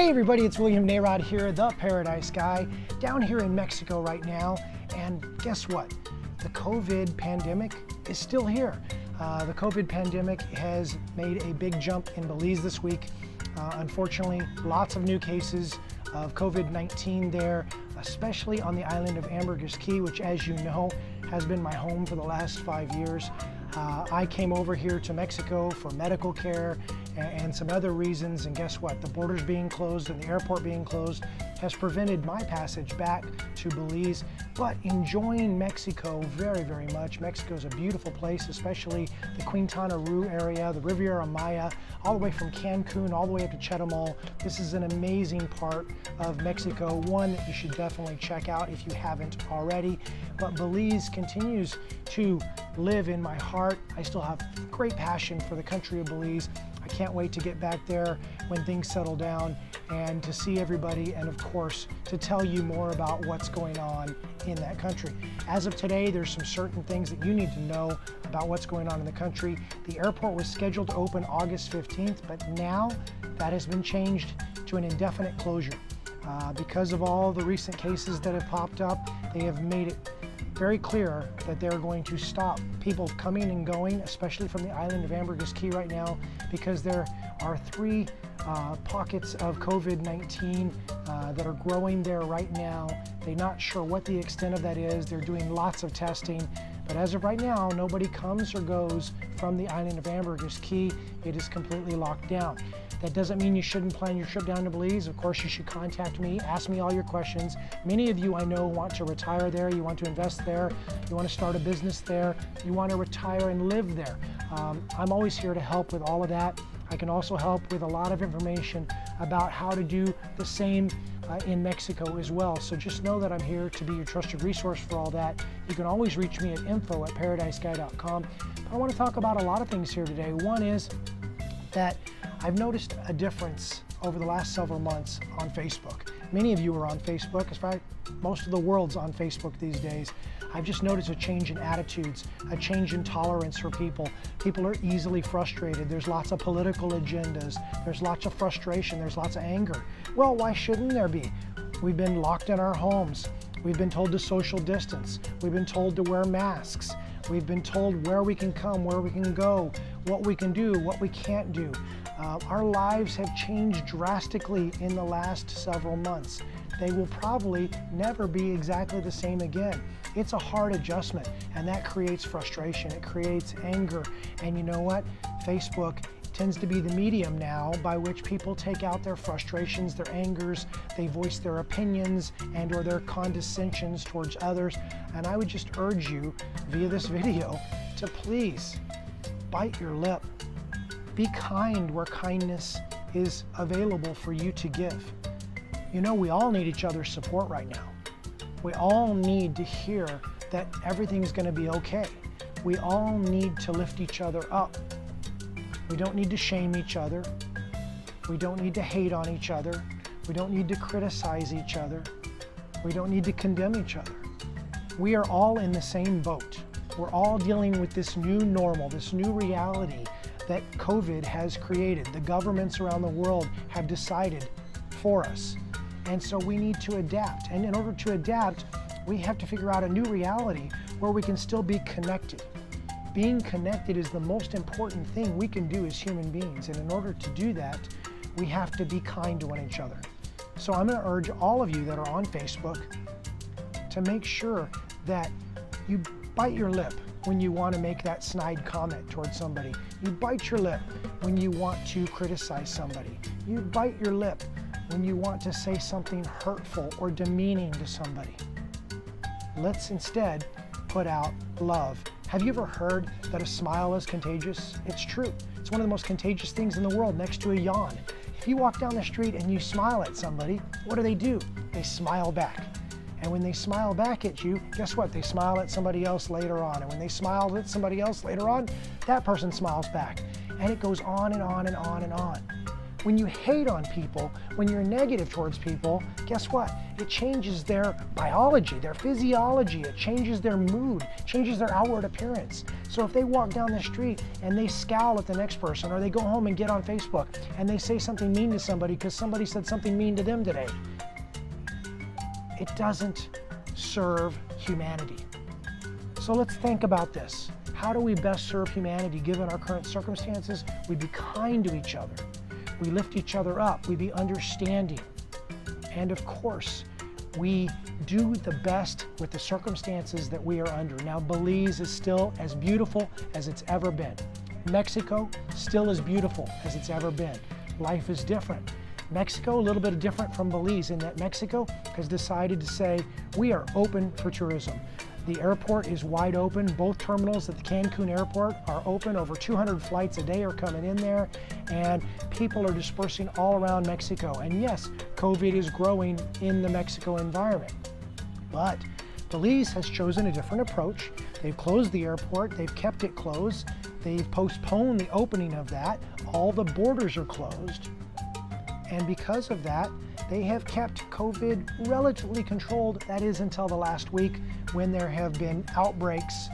Hey everybody, it's William Narod here, the Paradise Guy, down here in Mexico right now. And guess what? The COVID pandemic is still here. The COVID pandemic has made a big jump in Belize this week. Unfortunately, lots of new cases of COVID-19 there, especially on the island of Ambergris Caye, which, as you know, has been my home for the last 5 years. I came over here to Mexico for medical care and some other reasons, and guess what? The borders being closed and the airport being closed has prevented my passage back to Belize, but enjoying Mexico very, very much. Mexico is a beautiful place, especially the Quintana Roo area, the Riviera Maya, all the way from Cancun all the way up to Chetumal. This is an amazing part of Mexico, one that you should definitely check out if you haven't already. But Belize continues to live in my heart. I still have great passion for the country of Belize. I can't wait to get back there when things settle down and to see everybody, and of course to tell you more about what's going on in that country. As of today, there's some certain things that you need to know about what's going on in the country. The airport was scheduled to open August 15th, but now that has been changed to an indefinite closure. Because of all the recent cases that have popped up, they have made it very clear that they're going to stop people coming and going, especially from the island of Ambergris Caye right now, because there are 3 pockets of COVID-19 that are growing there right now. They're not sure what the extent of that is. They're doing lots of testing, but as of right now, nobody comes or goes from the island of Ambergris Caye. It is completely locked down. That doesn't mean you shouldn't plan your trip down to Belize. Of course, you should contact me, ask me all your questions. Many of you I know want to retire there, you want to invest there, you want to start a business there, you want to retire and live there. I'm always here to help with all of that. I can also help with a lot of information about how to do the same in Mexico as well. So just know that I'm here to be your trusted resource for all that. You can always reach me at info@paradiseguy.com. But I want to talk about a lot of things here today. One is that I've noticed a difference over the last several months on Facebook. Many of you are on Facebook. In fact, most of the world's on Facebook these days. I've just noticed a change in attitudes, a change in tolerance for people. People are easily frustrated. There's lots of political agendas. There's lots of frustration. There's lots of anger. Well, why shouldn't there be? We've been locked in our homes. We've been told to social distance. We've been told to wear masks. We've been told where we can come, where we can go, what we can do, what we can't do. Our lives have changed drastically in the last several months. They will probably never be exactly the same again. It's a hard adjustment, and that creates frustration. It creates anger. And you know what? Facebook tends to be the medium now by which people take out their frustrations, their angers, they voice their opinions and or their condescensions towards others. And I would just urge you via this video to please bite your lip. Be kind where kindness is available for you to give. You know, we all need each other's support right now. We all need to hear that everything's going to be okay. We all need to lift each other up. We don't need to shame each other. We don't need to hate on each other. We don't need to criticize each other. We don't need to condemn each other. We are all in the same boat. We're all dealing with this new normal, this new reality that COVID has created. The governments around the world have decided for us. And so we need to adapt. And in order to adapt, we have to figure out a new reality where we can still be connected. Being connected is the most important thing we can do as human beings. And in order to do that, we have to be kind to one another. So I'm going to urge all of you that are on Facebook to make sure that you bite your lip when you want to make that snide comment towards somebody. You bite your lip when you want to criticize somebody. You bite your lip when you want to say something hurtful or demeaning to somebody. Let's instead put out love. Have you ever heard that a smile is contagious? It's true. It's one of the most contagious things in the world, next to a yawn. If you walk down the street and you smile at somebody, what do? They smile back. And when they smile back at you, guess what? They smile at somebody else later on. And when they smile at somebody else later on, that person smiles back. And it goes on and on and on and on. When you hate on people, when you're negative towards people, guess what? It changes their biology, their physiology, it changes their mood, changes their outward appearance. So if they walk down the street and they scowl at the next person, or they go home and get on Facebook and they say something mean to somebody because somebody said something mean to them today, it doesn't serve humanity. So let's think about this. How do we best serve humanity given our current circumstances? We be kind to each other. We lift each other up. We be understanding. And of course, we do the best with the circumstances that we are under. Now, Belize is still as beautiful as it's ever been. Mexico, still as beautiful as it's ever been. Life is different. Mexico, a little bit different from Belize in that Mexico has decided to say, we are open for tourism. The airport is wide open. Both terminals at the Cancun airport are open. Over 200 flights a day are coming in there, and people are dispersing all around Mexico. And yes, COVID is growing in the Mexico environment. But Belize has chosen a different approach. They've closed the airport. They've kept it closed. They've postponed the opening of that. All the borders are closed. And because of that, they have kept COVID relatively controlled. That is until the last week when there have been outbreaks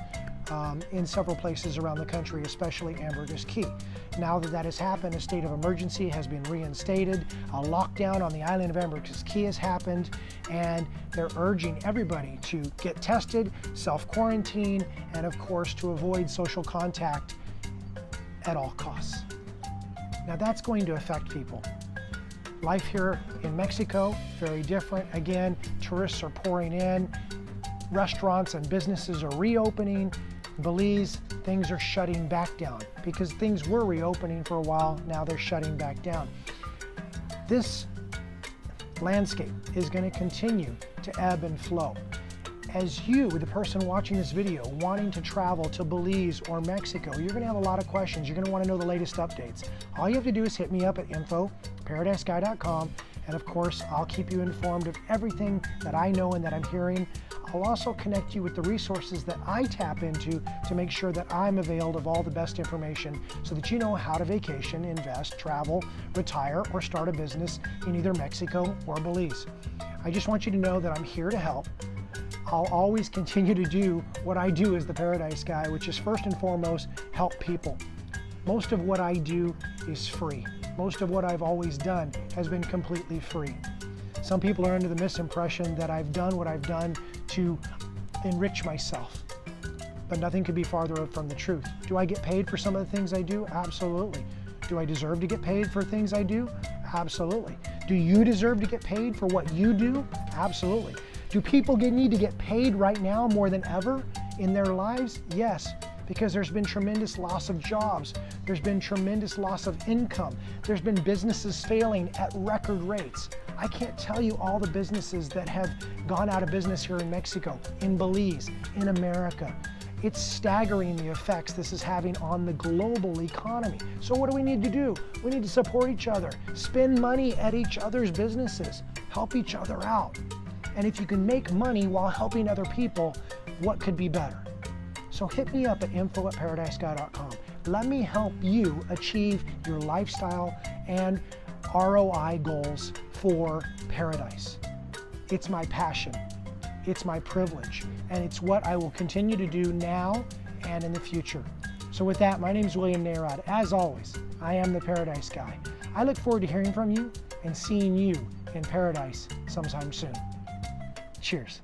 in several places around the country, especially Ambergris Caye. Now that that has happened, a state of emergency has been reinstated. A lockdown on the island of Ambergris Caye has happened, and they're urging everybody to get tested, self-quarantine, and of course to avoid social contact at all costs. Now that's going to affect people. Life here in Mexico, very different. Again, tourists are pouring in, restaurants and businesses are reopening. Belize, things are shutting back down because things were reopening for a while, now they're shutting back down. This landscape is going to continue to ebb and flow. As you, the person watching this video, wanting to travel to Belize or Mexico, you're going to have a lot of questions. You're going to want to know the latest updates. All you have to do is hit me up at info@paradisesky.com, and of course, I'll keep you informed of everything that I know and that I'm hearing. I'll also connect you with the resources that I tap into to make sure that I'm availed of all the best information so that you know how to vacation, invest, travel, retire, or start a business in either Mexico or Belize. I just want you to know that I'm here to help. I'll always continue to do what I do as the Paradise Guy, which is first and foremost, help people. Most of what I do is free. Most of what I've always done has been completely free. Some people are under the misimpression that I've done what I've done to enrich myself, but nothing could be farther from the truth. Do I get paid for some of the things I do? Absolutely. Do I deserve to get paid for things I do? Absolutely. Do you deserve to get paid for what you do? Absolutely. Do people need to get paid right now more than ever in their lives? Yes, because there's been tremendous loss of jobs. There's been tremendous loss of income. There's been businesses failing at record rates. I can't tell you all the businesses that have gone out of business here in Mexico, in Belize, in America. It's staggering the effects this is having on the global economy. So what do we need to do? We need to support each other, spend money at each other's businesses, help each other out. And if you can make money while helping other people, what could be better? So hit me up at info@paradisesky.com. Let me help you achieve your lifestyle and ROI goals for paradise. It's my passion, it's my privilege, and it's what I will continue to do now and in the future. So with that, my name is William Nayrod. As always, I am the Paradise Guy. I look forward to hearing from you and seeing you in paradise sometime soon. Cheers.